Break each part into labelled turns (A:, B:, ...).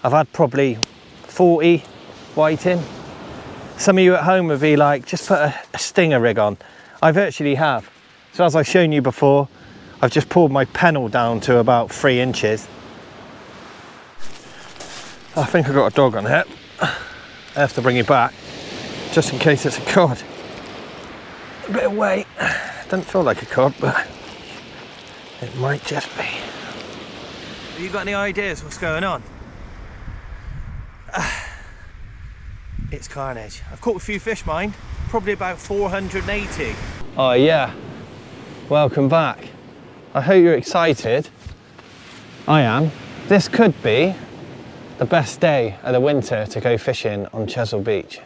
A: I've had probably 40 whiting. Some of you at home would be like, just put a stinger rig on. I virtually have. So as I've shown you before, I've just pulled my pennel down to about 3 inches. I think I've got a dog on it. I have to bring it back, just in case it's a cod. A bit of weight. Doesn't feel like a cod, but it might just be. Have you got any ideas what's going on? It's carnage. I've caught a few fish, mind. Probably about 480. Oh yeah, welcome back. I hope you're excited. I am. This could be the best day of the winter to go fishing on Chesil Beach.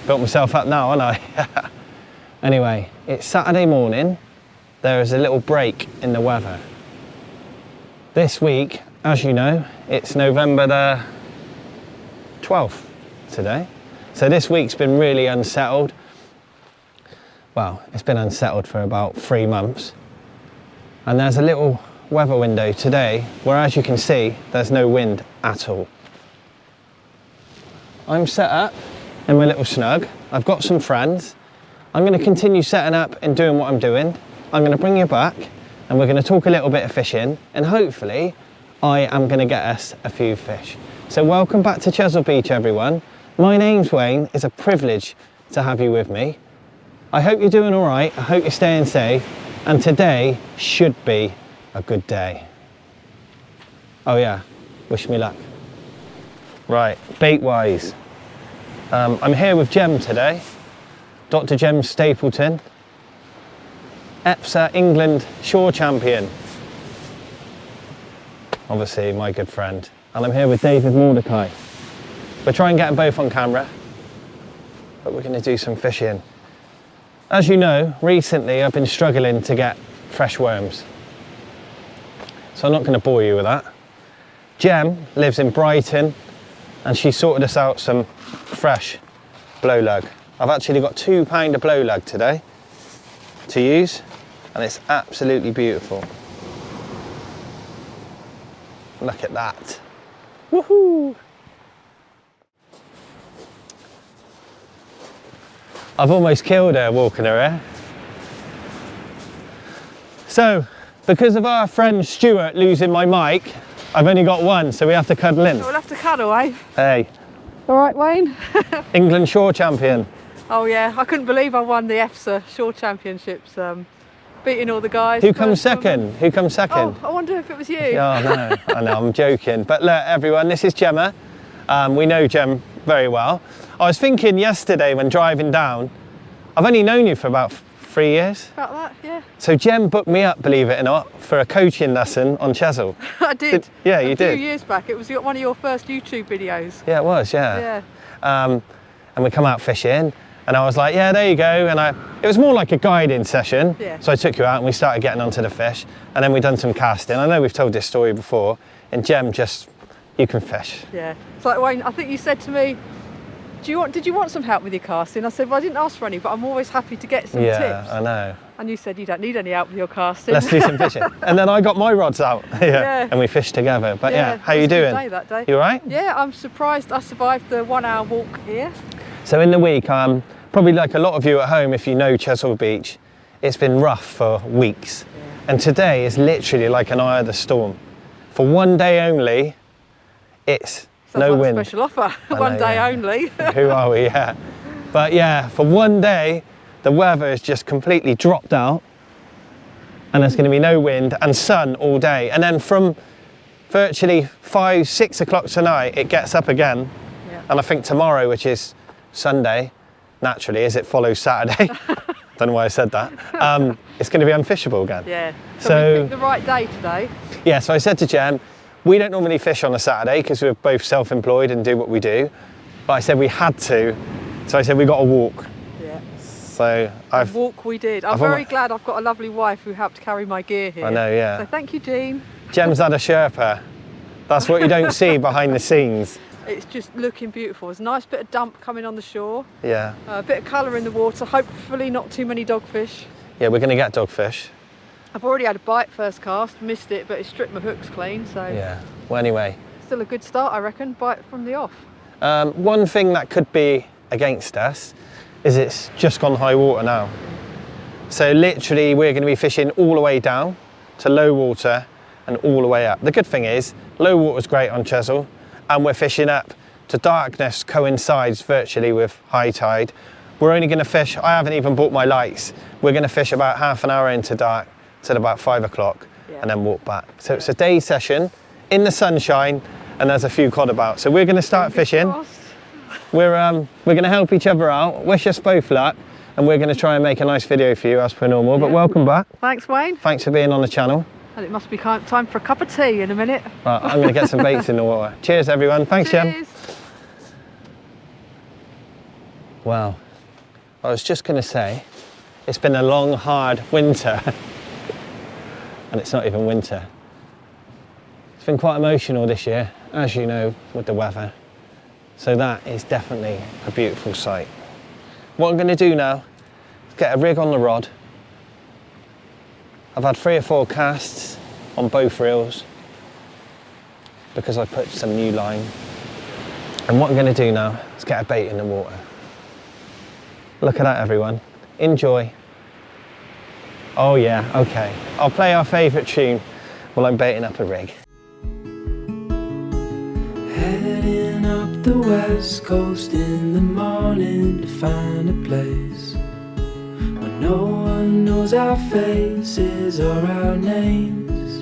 A: Built myself up now, haven't I? Anyway, it's Saturday morning. There is a little break in the weather. This week, as you know, it's November the 12th today. So this week's been really unsettled. Well, it's been unsettled for about 3 months. And there's a little weather window today where, as you can see, there's no wind at all. I'm set up in my little snug. I've got some friends. I'm going to continue setting up and doing what I'm doing. I'm going to bring you back and we're going to talk a little bit of fishing, and hopefully I am going to get us a few fish. So welcome back to Chesil Beach, everyone. My name's Wayne. It's a privilege to have you with me. I hope you're doing all right. I hope you're staying safe, and today should be a good day. Oh yeah, wish me luck. Right, bait wise, I'm here with Jem today, Dr. Jem Stapleton, EPSA England shore champion, obviously my good friend, and I'm here with David Mordecai. We'll try and get them both on camera, but we're going to do some fishing. As you know, recently I've been struggling to get fresh worms, so I'm not going to bore you with that. Jem lives in Brighton and she sorted us out some fresh blow lug. I've actually got £2 of blow lug today to use, and it's absolutely beautiful. Look at that. Woohoo! I've almost killed her walking her here. So, because of our friend Stuart losing my mic, I've only got one, so we have to cuddle in.
B: So we'll have to cuddle, eh?
A: Hey.
B: All right, Wayne?
A: England shore champion.
B: Oh yeah, I couldn't believe I won the EPSA shore championships, beating all the guys.
A: Who comes second? Who comes second?
B: Oh, I wonder if it was you.
A: Oh no, I know, I'm joking. But look, everyone, this is Gemma. We know Jem very well. I was thinking yesterday when driving down, I've only known you for about 3 years.
B: About that, yeah.
A: So Jem booked me up, believe it or not, for a coaching lesson on Chesil.
B: I did.
A: Yeah, you did.
B: A few years back. It was one of your first YouTube videos.
A: Yeah, it was, yeah.
B: Yeah.
A: And we come out fishing, and I was like, yeah, there you go. And it was more like a guiding session.
B: Yeah.
A: So I took you out and we started getting onto the fish, and then we done some casting. I know we've told this story before, and Jem just, you can fish.
B: Yeah. It's like, Wayne, I think you said to me, did you want some help with your casting? I said, well, I didn't ask for any, but I'm always happy to get some tips.
A: Yeah, I know.
B: And you said you don't need any help with your casting.
A: Let's do some fishing. And then I got my rods out.
B: Yeah.
A: And we fished together. But yeah, how you
B: it was a
A: doing?
B: good day that day.
A: You all right?
B: Yeah, I'm surprised I survived the 1 hour walk here.
A: So in the week, probably like a lot of you at home, if you know Chesil Beach, it's been rough for weeks.
B: Yeah.
A: And today is literally like an eye of the storm. For one day only, it's no
B: like
A: wind.
B: A special offer, one day only.
A: Who are we? Yeah. But yeah, for one day, the weather has just completely dropped out, and there's going to be no wind and sun all day. And then from virtually 5, 6 o'clock tonight, it gets up again. Yeah. And I think tomorrow, which is Sunday, naturally, as it follows Saturday, don't know why I said that, it's going to be unfishable again.
B: Yeah. So we picked the right day today. Yeah.
A: So I said to Jem, we don't normally fish on a Saturday because we're both self-employed and do what we do. But I said we had to, so I said we got to walk.
B: Yeah.
A: So
B: walk we did. I'm very glad I've got a lovely wife who helped carry my gear here.
A: I know, yeah.
B: So thank you, Jean.
A: Jem's had a Sherpa. That's what you don't see behind the scenes.
B: It's just looking beautiful. There's a nice bit of dump coming on the shore.
A: Yeah.
B: A bit of colour in the water. Hopefully not too many dogfish.
A: Yeah, we're going to get dogfish.
B: I've already had a bite first cast, missed it, but it stripped my hooks clean, so
A: Yeah. Well, anyway.
B: still a good start, I reckon, bite from the off.
A: One thing that could be against us is it's just gone high water now. So literally we're going to be fishing all the way down to low water and all the way up. The good thing is low water is great on Chesil, and we're fishing up to darkness coincides virtually with high tide. We're only going to fish, I haven't even bought my lights, we're going to fish about half an hour into dark till about 5 o'clock and then walk back. So it's a day session in the sunshine and there's a few cod about. So we're going to start fishing. We're going to help each other out, wish us both luck, and we're going to try and make a nice video for you as per normal. But welcome back.
B: Thanks, Wayne.
A: Thanks for being on the channel.
B: And it must be time for a cup of tea in a minute.
A: Right, I'm going to get some baits in the water. Cheers everyone. Thanks, Jen. Wow. I was just going to say, it's been a long, hard winter. And it's not even winter. It's been quite emotional this year, as you know, with the weather. So that is definitely a beautiful sight. What I'm going to do now is get a rig on the rod. I've had 3 or 4 casts on both reels because I put some new line. And what I'm going to do now is get a bait in the water. Look at that, everyone. Enjoy. Oh yeah, okay. I'll play our favourite tune while I'm baiting up a rig.
C: Heading up the west coast in the morning to find a place where no one knows our faces or our names.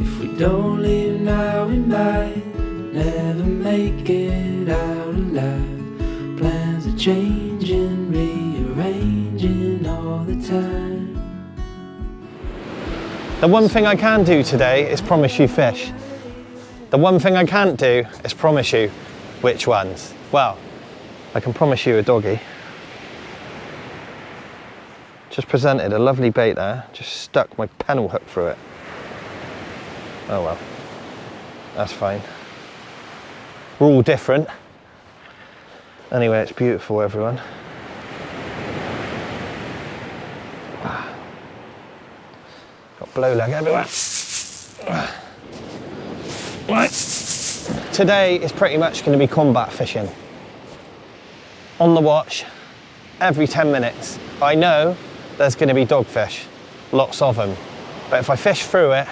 C: If we don't leave now, we might never make it out alive. Plans are changing, rearranging all the time.
A: The one thing I can do today is promise you fish. The one thing I can't do is promise you which ones. Well, I can promise you a doggy. Just presented a lovely bait there, just stuck my pennel hook through it. Oh well, that's fine. We're all different. Anyway, it's beautiful, everyone. Got blow leg everywhere. Right. Today is pretty much going to be combat fishing. On the watch, every 10 minutes. I know there's going to be dogfish, lots of them. But if I fish through it,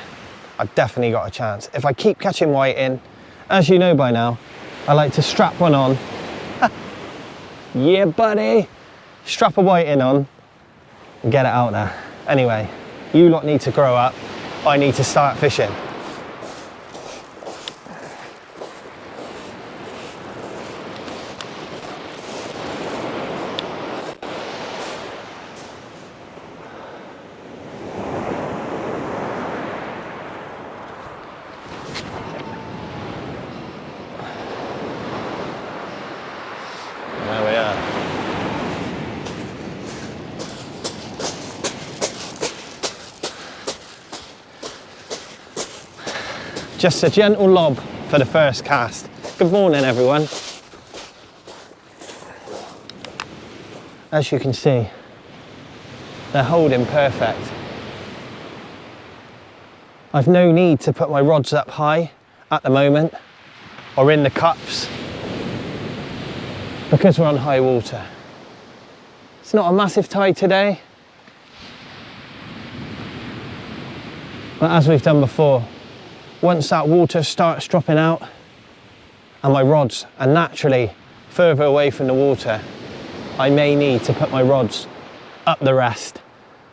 A: I've definitely got a chance. If I keep catching whiting, as you know by now, I like to strap one on. Yeah, buddy. Strap a whiting on and get it out there. Anyway, you lot need to grow up. I need to start fishing. Just a gentle lob for the first cast. Good morning, everyone. As you can see, they're holding perfect. I've no need to put my rods up high at the moment or in the cups because we're on high water. It's not a massive tide today, but as we've done before, once that water starts dropping out and my rods are naturally further away from the water, I may need to put my rods up the rest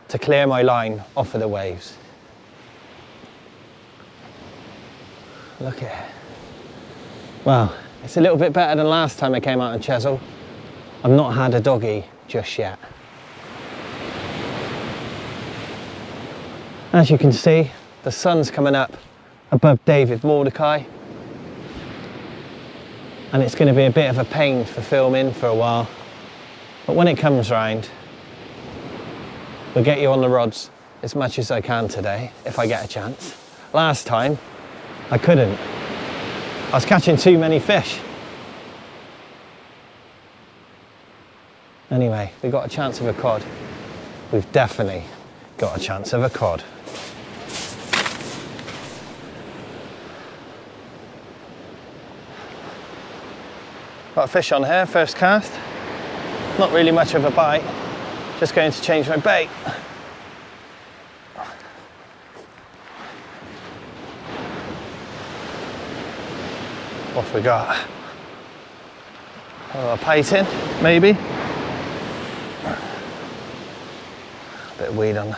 A: to clear my line off of the waves. Look at it. Wow, it's a little bit better than last time I came out in Chesil. I've not had a doggy just yet. As you can see, the sun's coming up above David Mordecai, and it's going to be a bit of a pain for filming for a while, but when it comes round, we'll get you on the rods as much as I can today if I get a chance. Last time I couldn't. I was catching too many fish. Anyway, we got a chance of a cod. We've definitely got a chance of a cod. Got a fish on here, first cast. Not really much of a bite, just going to change my bait. What have we got? A painting, maybe. A bit of weed on.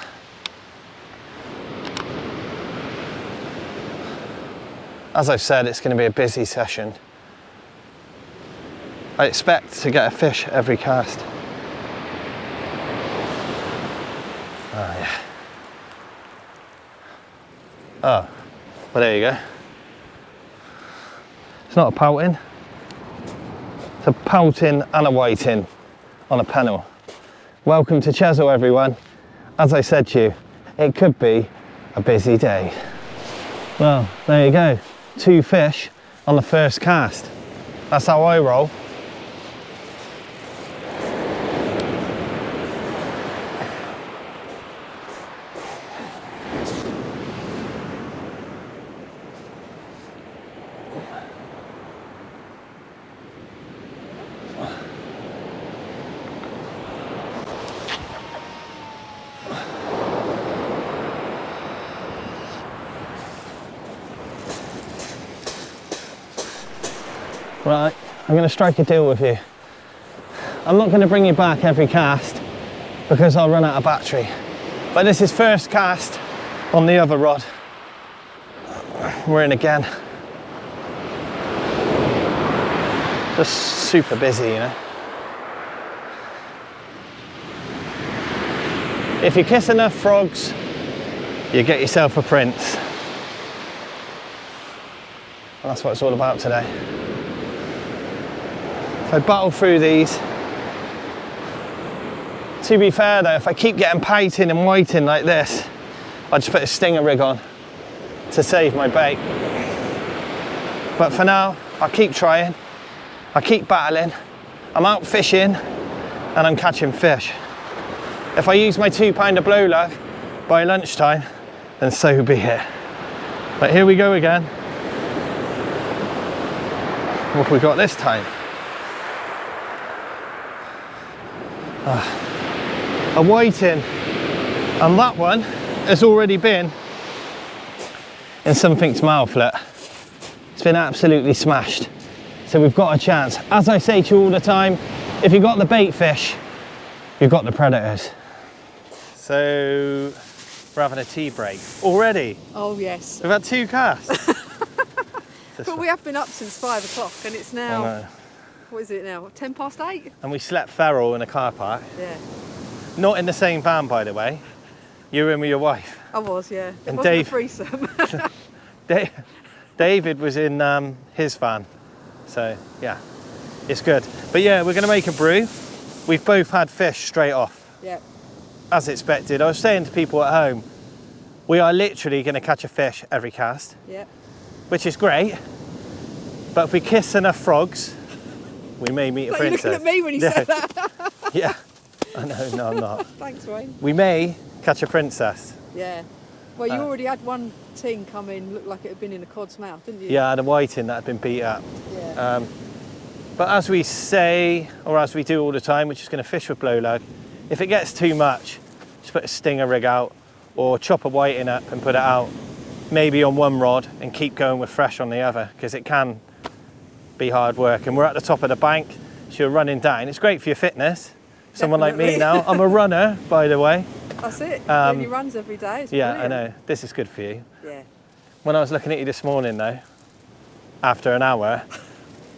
A: As I've said, it's going to be a busy session. I expect to get a fish every cast. Oh yeah. Oh, well there you go. It's not a pouting. It's a pouting and a whiting on a pennel. Welcome to Chesil, everyone. As I said to you, it could be a busy day. Well, there you go. 2 fish on the first cast. That's how I roll. Right, I'm going to strike a deal with you. I'm not going to bring you back every cast because I'll run out of battery. But this is first cast on the other rod. We're in again. Just super busy, you know. If you kiss enough frogs, you get yourself a prince. And that's what it's all about today. If I battle through these, to be fair though, if I keep getting painting and whiting like this, I'll just put a stinger rig on to save my bait. But for now, I'll keep trying, I keep battling, I'm out fishing and I'm catching fish. If I use my 2-pounder blow lug by lunchtime, then so be it. But here we go again. What have we got this time? A whiting, and that one has already been in something's mouthlet. It's been absolutely smashed, so we've got a chance. As I say to you all the time, if you've got the bait fish, you've got the predators. So we're having a tea break already.
B: Oh yes.
A: We've had 2 casts.
B: But we have been up since 5 o'clock and it's now, what is it now, 10 past 8?
A: And we slept feral in a car park.
B: Yeah.
A: Not in the same van, by the way. You were in with your wife.
B: I was, yeah. It
A: And
B: wasn't
A: Dave,
B: a threesome.
A: David was in his van. So, yeah, it's good. But yeah, we're going to make a brew. We've both had fish straight off.
B: Yeah.
A: As expected. I was saying to people at home, we are literally going to catch a fish every cast.
B: Yeah.
A: Which is great. But if we kiss enough frogs, we may meet a princess.
B: You're looking at me when you said that.
A: Yeah, I know, no I'm not.
B: Thanks, Wayne.
A: We may catch a princess.
B: Yeah. Well, you already had one ting come in, looked like it had been in a cod's mouth, didn't you?
A: Yeah, I had a whiting that had been beat up.
B: Yeah.
A: But as we say, or as we do all the time, we're just going to fish with blow lug. If it gets too much, just put a stinger rig out or chop a whiting up and put it out, maybe on one rod and keep going with fresh on the other, because it can be hard work. And we're at the top of the bank, so you're running down. It's great for your fitness. Someone like me now. I'm a runner, by the way.
B: That's it. He runs every day. It's
A: yeah,
B: brilliant.
A: I know. This is good for you.
B: Yeah.
A: When I was looking at you this morning, though, after an hour,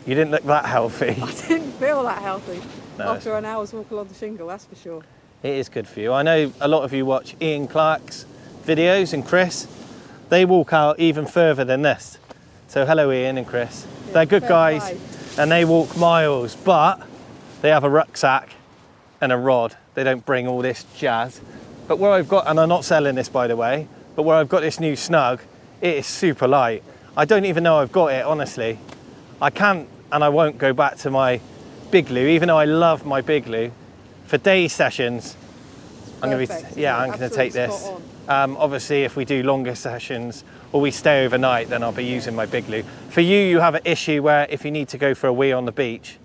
A: you didn't look that healthy.
B: I didn't feel that healthy
A: No,
B: after an hour's walk along the shingle, that's for sure.
A: It is good for you. I know a lot of you watch Ian Clark's videos and Chris. They walk out even further than this. So hello Ian and Chris.
B: Yeah,
A: they're good guys
B: play.
A: and they walk miles, but they have a rucksack and a rod. They don't bring all this jazz. But where I've got, and I'm not selling this by the way, but where I've got this new snug, it is super light. I don't even know I've got it, honestly. I can't and I won't go back to my big loo, even though I love my big loo. For day sessions, I'm going
B: perfect,
A: to I'm going to take this. Obviously, if we do longer sessions or we stay overnight, then I'll be using my big loo. For you, you have an issue where if you need to go for a wee on the beach,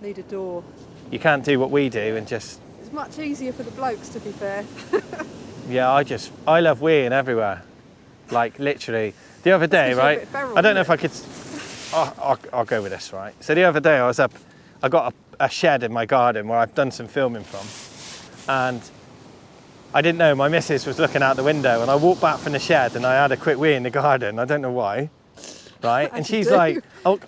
B: need a door.
A: you can't do what we do and just.
B: It's much easier for the blokes, to be fair.
A: Yeah, I love weeing everywhere. Like literally. The other day, right?
B: Feral,
A: I don't know if I could. I'll go with this, right? So the other day I got a shed in my garden where I've done some filming from, and I didn't know my missus was looking out the window, and I walked back from the shed and I had a quick wee in the garden. I don't know why, right? And she's like, oh,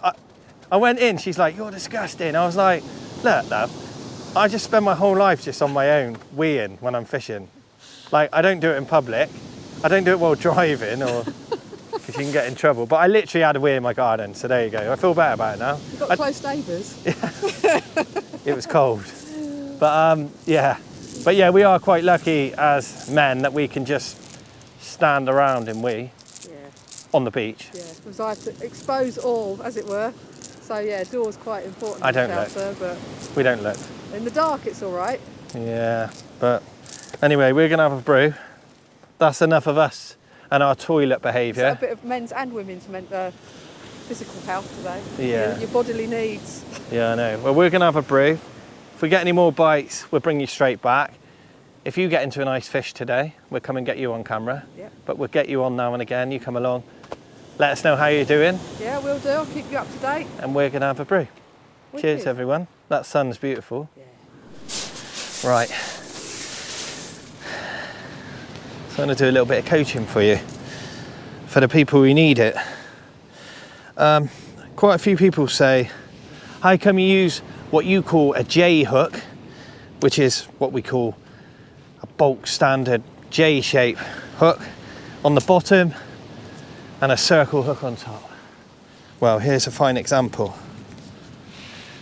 A: I went in. She's like, you're disgusting. I was like, look, love, I just spend my whole life just on my own weeing when I'm fishing. Like I don't do it in public. I don't do it while driving or. Because you can get in trouble. But I literally had a wee in my garden, so there you go. I feel better about it now.
B: You've got close neighbours.
A: It was cold. But yeah, we are quite lucky as men that we can just stand around and wee on the beach.
B: Yeah, because I have to expose all, as it were. So yeah, door's quite important.
A: I don't look.
B: But
A: We don't look.
B: in the dark, it's all right.
A: Yeah, but anyway, we're going to have a brew. That's enough of us and our toilet behaviour.
B: So a bit of men's and women's physical health today.
A: Yeah.
B: Your bodily needs.
A: Yeah, I know. Well, we're going to have a brew. If we get any more bites, we'll bring you straight back. If you get into a nice fish today, we'll come and get you on camera.
B: Yeah.
A: But we'll get you on now and again. You come along. Let us know how you're doing.
B: Yeah, we'll do. I'll keep you up to date.
A: And we're going to have a brew.
B: Wicked.
A: Cheers, everyone. That sun's beautiful.
B: Yeah.
A: Right. So I'm going to do a little bit of coaching for you, for the people who need it. Quite a few people say, how come you use what you call a J hook, which is what we call a bulk standard J shape hook on the bottom and a circle hook on top. Well, here's a fine example.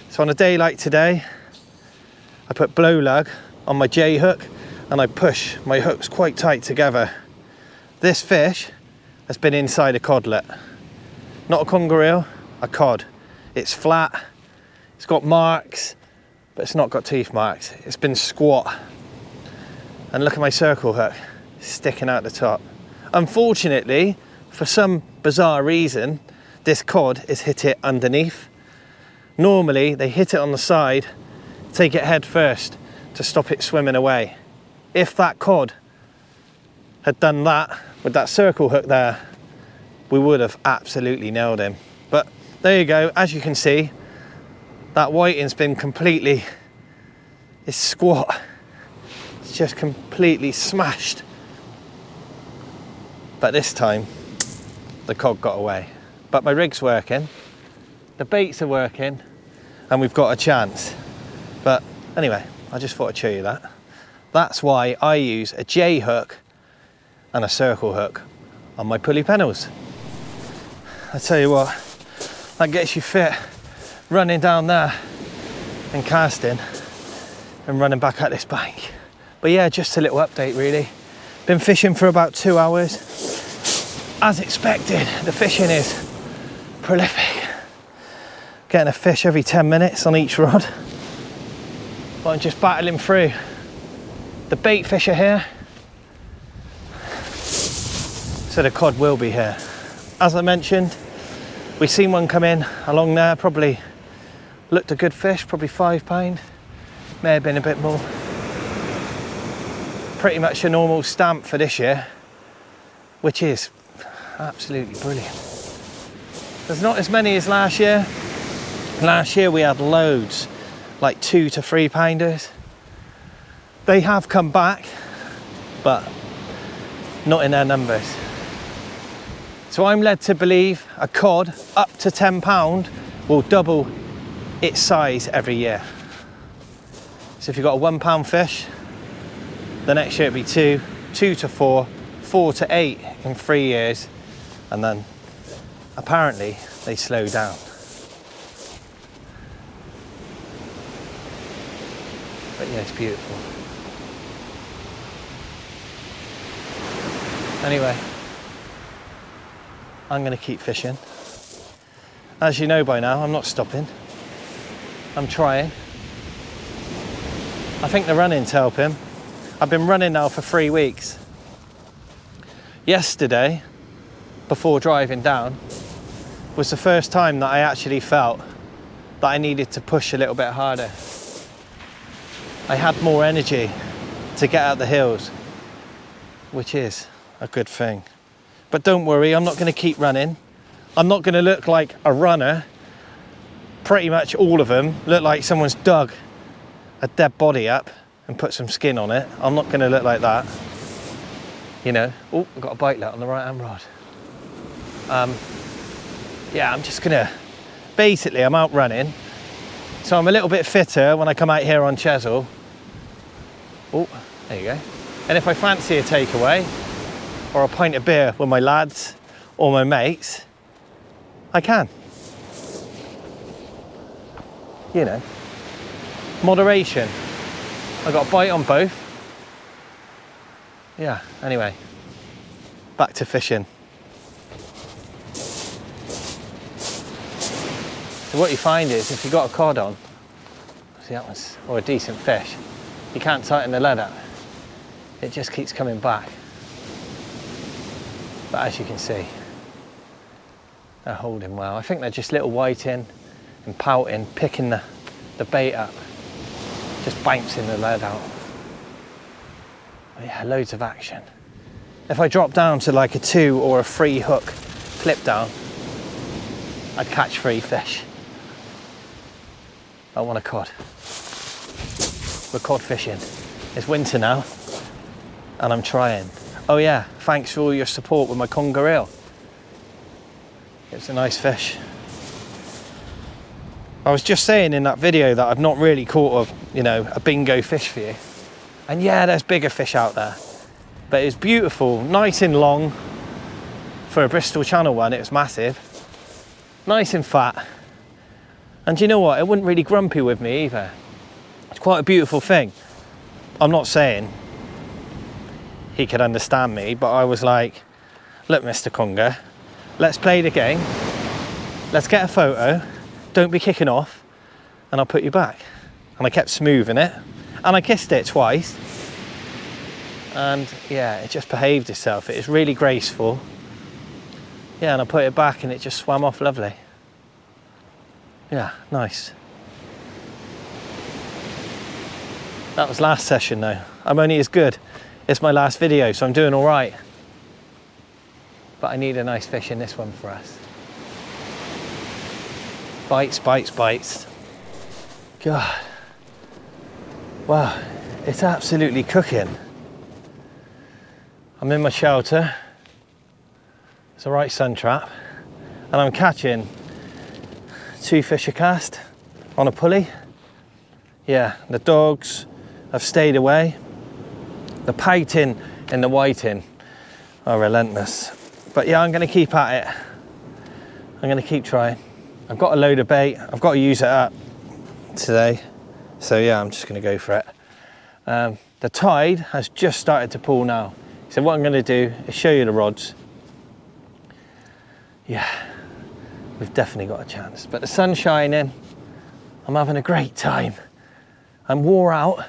A: So on a day like today, I put blow lug on my J hook and I push my hooks quite tight together. This fish has been inside a codlet. Not a conger eel, a cod. It's flat, it's got marks, but it's not got teeth marks. It's been squat. And look at my circle hook, sticking out the top. Unfortunately, for some bizarre reason, this cod has hit it underneath. Normally, they hit it on the side, take it head first to stop it swimming away. If that cod had done that with that circle hook there, we would have absolutely nailed him. But there you go, as you can see, that whiting's been completely, it's squat. It's just completely smashed. But this time, the cod got away. But my rig's working, the baits are working, and we've got a chance. But anyway, I just thought I'd show you that. That's why I use a J hook and a circle hook on my pulley pennels. I tell you what, that gets you fit running down there and casting and running back at this bank. But yeah, just a little update really. Been fishing for about 2 hours. As expected, the fishing is prolific. Getting a fish every 10 minutes on each rod. But I'm just battling through. The bait fish are here, so the cod will be here. As I mentioned, we've seen one come in along there, probably looked a good fish, probably £5, may have been a bit more. Pretty much a normal stamp for this year, which is absolutely brilliant. There's not as many as last year. Last year we had loads, like 2 to 3 pounders. They have come back, but not in their numbers. So I'm led to believe a cod up to £10 will double its size every year. So if you've got a £1 fish, the next year it'll be 2, 2 to 4, 4 to 8 in 3 years, and then apparently they slow down. But yeah, it's beautiful. Anyway, I'm going to keep fishing. As you know by now, I'm not stopping. I'm trying. I think the running's helping. I've been running now for 3 weeks. Yesterday, before driving down, was the first time that I actually felt that I needed to push a little bit harder. I had more energy to get out the hills, which is a good thing. But don't worry, I'm not going to keep running. I'm not going to look like a runner. Pretty much all of them look like someone's dug a dead body up and put some skin on it. I'm not going to look like that. You know, oh, I've got a bike light on the right hand rod. Yeah, I'm just gonna, basically I'm out running. So I'm a little bit fitter when I come out here on Chesil. Oh, there you go. And if I fancy a takeaway or a pint of beer with my lads or my mates, I can. You know, moderation. I got a bite on both. Yeah, anyway, back to fishing. So what you find is if you've got a cod on, see that one's, or a decent fish, you can't tighten the lead up. It just keeps coming back. But as you can see, they're holding well. I think they're just little whiting and pouting, picking the bait up, just bouncing the lead out. But yeah, loads of action. If I drop down to like a 2 or a 3 hook clip down, I'd catch 3 fish. I want a cod. We're cod fishing. It's winter now, and I'm trying. Oh yeah, thanks for all your support with my conger eel. It's a nice fish. I was just saying in that video that I've not really caught a bingo fish for you. And yeah, there's bigger fish out there, but it's beautiful, nice and long. For a Bristol Channel one, it was massive. Nice and fat. And you know what? It wasn't really grumpy with me either. It's quite a beautiful thing. I'm not saying he could understand me, but I was like, look, Mr. Conger, let's play the game. Let's get a photo. Don't be kicking off, and I'll put you back. And I kept smoothing it, and I kissed it twice. And yeah, it just behaved itself. It is really graceful. Yeah, and I put it back and it just swam off lovely. Yeah, nice. That was last session though. I'm only as good. It's my last video, so I'm doing all right. But I need a nice fish in this one for us. Bites, bites, bites. God. Wow, it's absolutely cooking. I'm in my shelter. It's a right sun trap. And I'm catching 2 fish a cast on a pulley. Yeah, the dogs have stayed away. The pouting and the whiting are relentless. But yeah, I'm gonna keep at it. I'm gonna keep trying. I've got a load of bait. I've got to use it up today. So yeah, I'm just gonna go for it. The tide has just started to pull now. So what I'm gonna do is show you the rods. Yeah, we've definitely got a chance. But the sun's shining. I'm having a great time. I'm wore out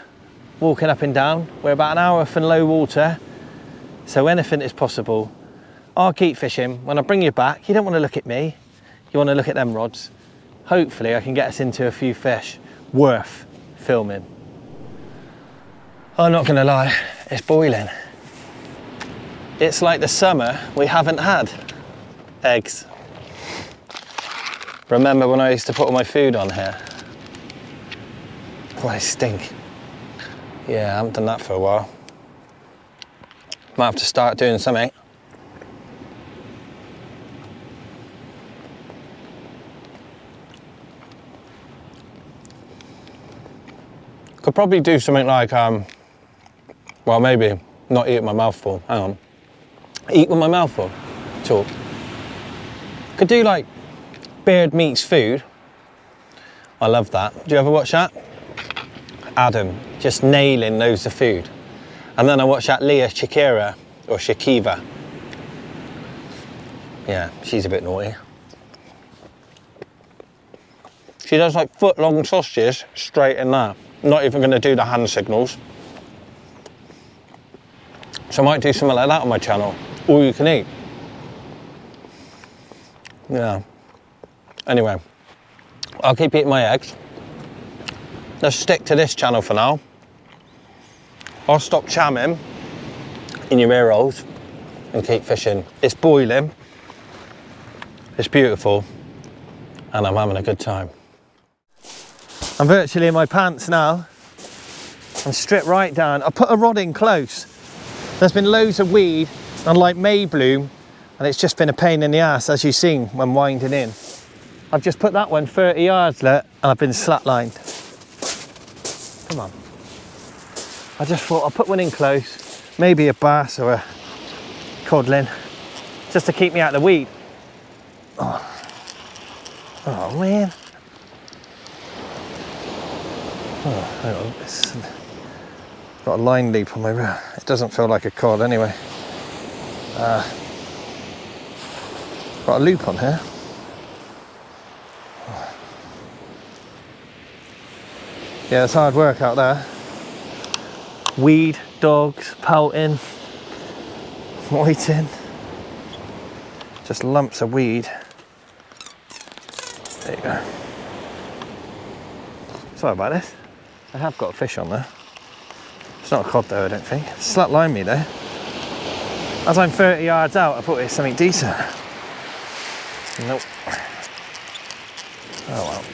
A: walking up and down. We're about an hour from low water. So anything is possible. I'll keep fishing. When I bring you back, you don't want to look at me. You want to look at them rods. Hopefully I can get us into a few fish worth filming. I'm not gonna lie, it's boiling. It's like the summer we haven't had. Eggs. Remember when I used to put all my food on here? Oh, they stink. Yeah, I haven't done that for a while. Might have to start doing something. Could probably do something like, well, maybe not eat with my mouth full. Hang on. Eat with my mouth full. Talk. Could do like Beard Meets Food. I love that. Do you ever watch that? Adam just nailing loads of food. And then I watch that Leah Shakira or Shakiva. Yeah, she's a bit naughty. She does like foot-long sausages straight in there. Not even going to do the hand signals. So I might do something like that on my channel. All you can eat. Yeah. Anyway, I'll keep eating my eggs. Let's stick to this channel for now. I'll stop chamming in your ear holes and keep fishing. It's boiling, it's beautiful, and I'm having a good time. I'm virtually in my pants now. I'm stripped right down. I put a rod in close. There's been loads of weed and like May bloom, and it's just been a pain in the ass, as you've seen when winding in. I've just put that one 30 yards, look, and I've been slacklined. Come on. I just thought I'll put one in close, maybe a bass or a codlin, just to keep me out of the weed. Oh man. Oh, hang on. It's got a line loop on my reel. It doesn't feel like a cod anyway. Got a loop on here. Yeah, it's hard work out there. Weed, dogs, pelting, waiting. Just lumps of weed. There you go. Sorry about this. I have got a fish on there. It's not a cod though, I don't think. Slack line me though. As I'm 30 yards out, I thought it was something decent. Nope. Oh well.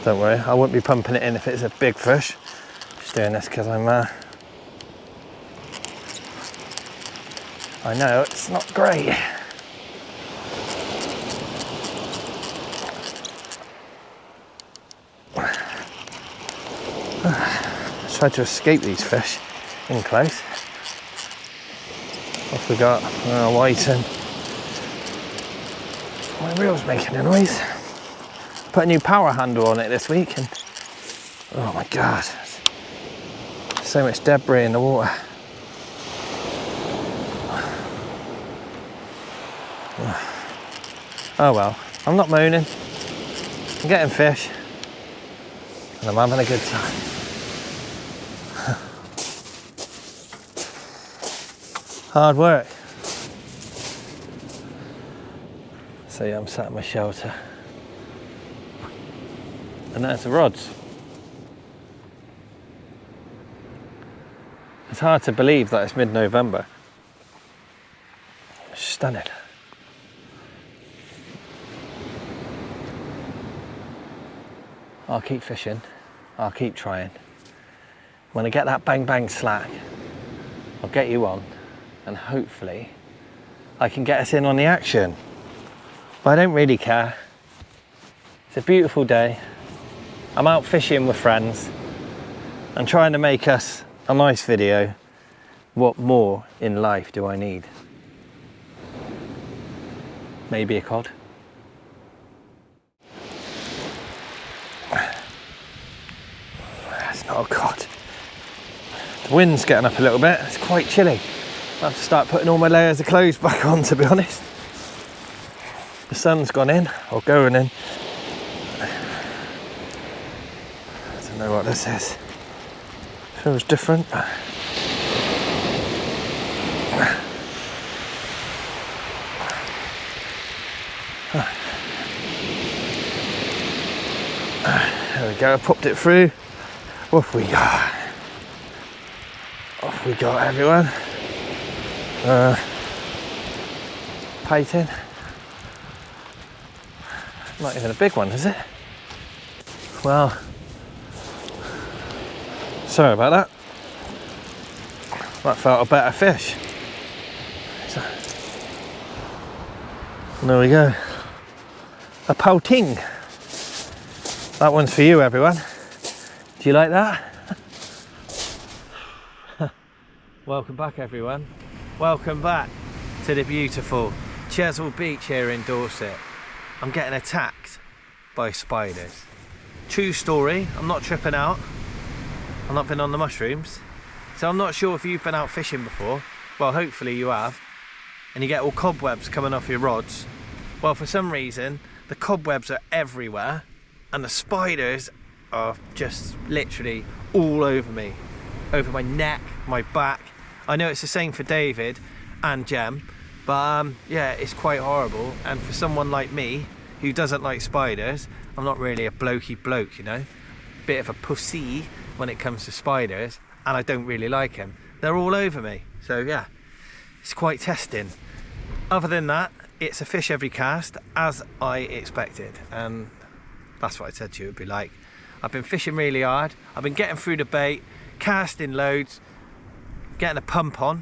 A: Don't worry, I won't be pumping it in if it's a big fish. Just doing this because I'm I know it's not great. Let's try to escape these fish in close. What we got? Whiting. My reel's making a noise. Put a new power handle on it this week, and oh my god, so much debris in the water. Oh well, I'm not moaning. I'm getting fish, and I'm having a good time. Hard work. So yeah, I'm sat in my shelter. And there's the rods. It's hard to believe that it's mid-November. Stunning. I'll keep fishing. I'll keep trying. When I get that bang bang slack, I'll get you on, and hopefully I can get us in on the action. But I don't really care. It's a beautiful day. I'm out fishing with friends and trying to make us a nice video. What more in life do I need? Maybe a cod. It's not a cod. The wind's getting up a little bit. It's quite chilly. I have to start putting all my layers of clothes back on, to be honest. The sun's gone in, or going in. I don't know what this is. Feels different. There we go, I popped it through. Off we go. Off we go, everyone. Painting. Not even a big one, is it? Well, sorry about that. That felt a better fish. So, there we go. A pouting. That one's for you, everyone. Do you like that? Welcome back, everyone. Welcome back to the beautiful Chesil Beach here in Dorset. I'm getting attacked by spiders. True story, I'm not tripping out. I've not been on the mushrooms. So I'm not sure if you've been out fishing before. Well, hopefully you have. And you get all cobwebs coming off your rods. Well, for some reason, the cobwebs are everywhere and the spiders are just literally all over me, over my neck, my back. I know it's the same for David and Jem, but yeah, it's quite horrible. And for someone like me who doesn't like spiders, I'm not really a blokey bloke, you know, bit of a pussy when it comes to spiders, and I don't really like them. They're all over me, so yeah, it's quite testing. Other than that, it's a fish every cast, as I expected, and that's what I said to you it'd be like. I've been fishing really hard, I've been getting through the bait, casting loads, getting a pump on,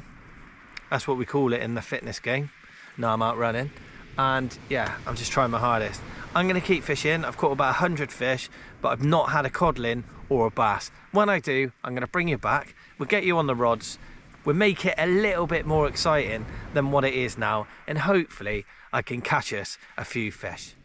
A: that's what we call it in the fitness game. Now I'm out running, and yeah, I'm just trying my hardest. I'm going to keep fishing. I've caught about 100 fish, but I've not had a codlin or a bass. When I do, I'm going to bring you back. We'll get you on the rods. We'll make it a little bit more exciting than what it is now, and hopefully I can catch us a few fish.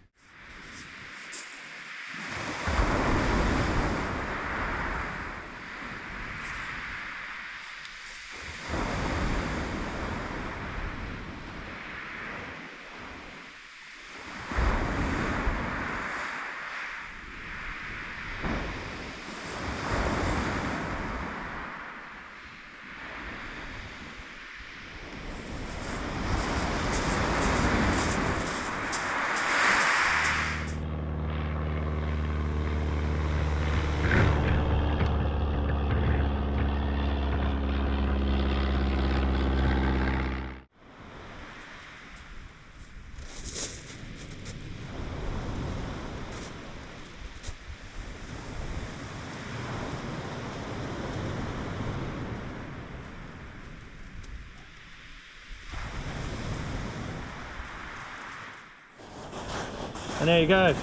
A: And there you go.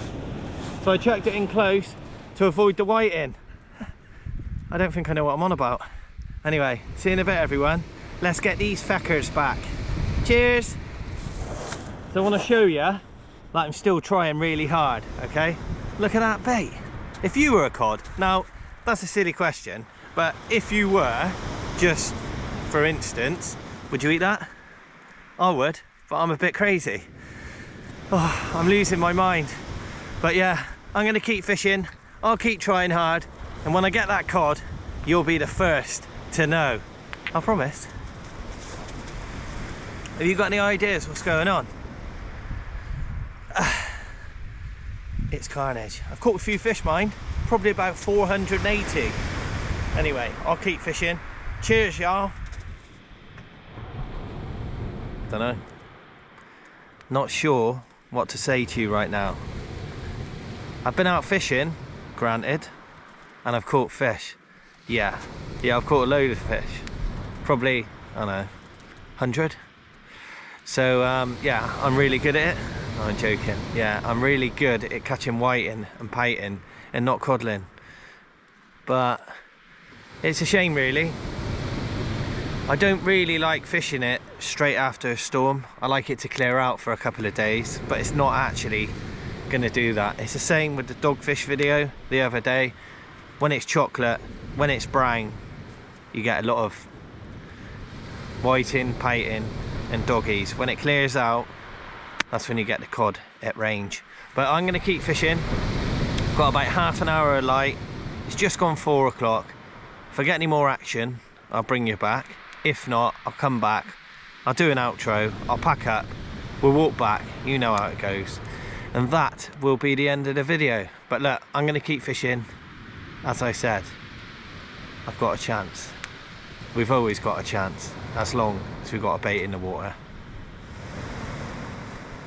A: So I chucked it in close to avoid the whiting. I don't think I know what I'm on about. Anyway, see you in a bit, everyone. Let's get these feckers back. Cheers. So I want to show you that I'm still trying really hard, okay? Look at that bait. If you were a cod, now that's a silly question, but if you were, just for instance, would you eat that? I would, but I'm a bit crazy. Oh, I'm losing my mind. But yeah, I'm gonna keep fishing. I'll keep trying hard. And when I get that cod, you'll be the first to know. I promise. Have you got any ideas what's going on? It's carnage. I've caught a few fish, mind. Probably about 480. Anyway, I'll keep fishing. Cheers, y'all. Dunno. Not sure what to say to you right now. I've been out fishing, granted, and I've caught fish. Yeah, I've caught a load of fish. Probably, I don't know, 100. So yeah, I'm really good at it. No, I'm joking. Yeah, I'm really good at catching whiting and painting and not codling. But it's a shame, really. I don't really like fishing it straight after a storm. I like it to clear out for a couple of days, but it's not actually gonna do that. It's the same with the dogfish video the other day. When it's chocolate, when it's brown, you get a lot of whiting, painting and doggies. When it clears out, that's when you get the cod at range. But I'm gonna keep fishing. Got about half an hour of light. It's just gone 4 o'clock. If I get any more action, I'll bring you back. If not, I'll come back. I'll do an outro. I'll pack up. We'll walk back. You know how it goes. And that will be the end of the video. But look, I'm going to keep fishing. As I said, I've got a chance. We've always got a chance, as long as we've got a bait in the water.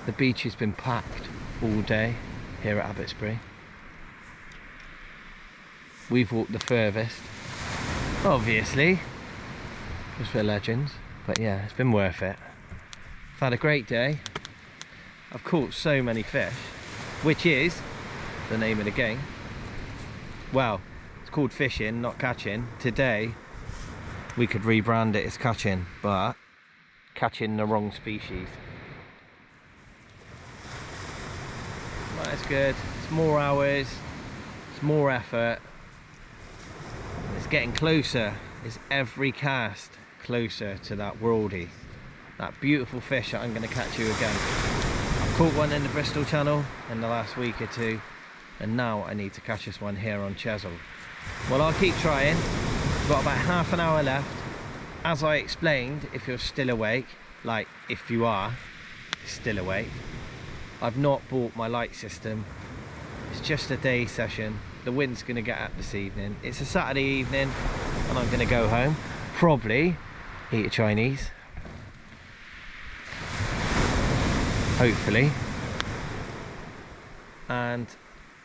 A: The beach has been packed all day here at Abbotsbury. We've walked the furthest, obviously, because we're legends, but yeah, it's been worth it. I've had a great day. I've caught so many fish, which is the name of the game. Well, it's called fishing, not catching. Today, we could rebrand it as catching, but catching the wrong species. Well, that's good. It's more hours, it's more effort. It's getting closer. It's every cast closer to that worldie, that beautiful fish that I'm going to catch you again. Caught one in the Bristol Channel in the last week or two, and now I need to catch this one here on Chesil. Well, I'll keep trying. We've got about half an hour left. As I explained, if you're still awake, like if you are still awake, I've not bought my light system. It's just a day session. The wind's going to get up this evening. It's a Saturday evening and I'm going to go home, probably eat a Chinese, hopefully, and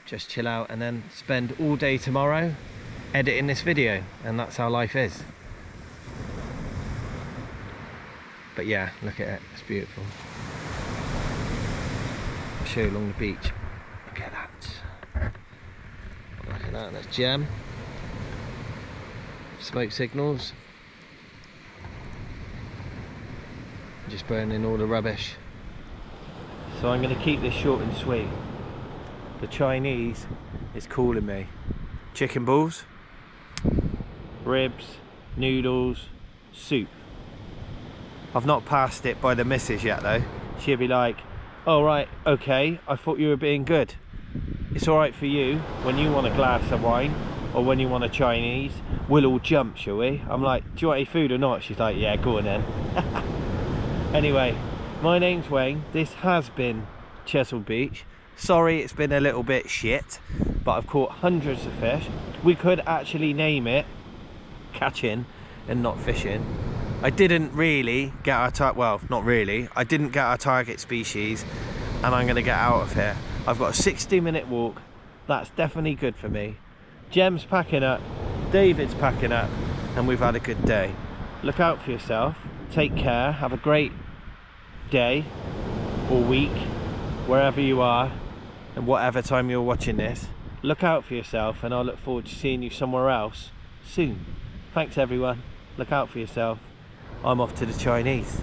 A: just chill out and then spend all day tomorrow editing this video, and that's how life is. But yeah, look at it, it's beautiful. I'll show you along the beach. Look at that. Look at that, that's Gem. Smoke signals. Just burning all the rubbish. So I'm going to keep this short and sweet. The Chinese is calling me. Chicken balls, ribs, noodles, soup. I've not passed it by the missus yet though. She'll be like, oh right, okay, I thought you were being good. It's alright for you when you want a glass of wine or when you want a Chinese, we'll all jump, shall we? I'm like, do you want any food or not? She's like, yeah, go on then. Anyway, my name's Wayne. This has been Chesil Beach. Sorry it's been a little bit shit, but I've caught hundreds of fish. We could actually name it catching and not fishing. I didn't really get our target, well, not really. I didn't get our target species, and I'm gonna get out of here. I've got a 60-minute walk. That's definitely good for me. Jem's packing up, David's packing up, and we've had a good day. Look out for yourself, take care, have a great day or week, wherever you are, and whatever time you're watching this. Look out for yourself, and I'll look forward to seeing you somewhere else soon. Thanks everyone, look out for yourself. I'm off to the Chinese.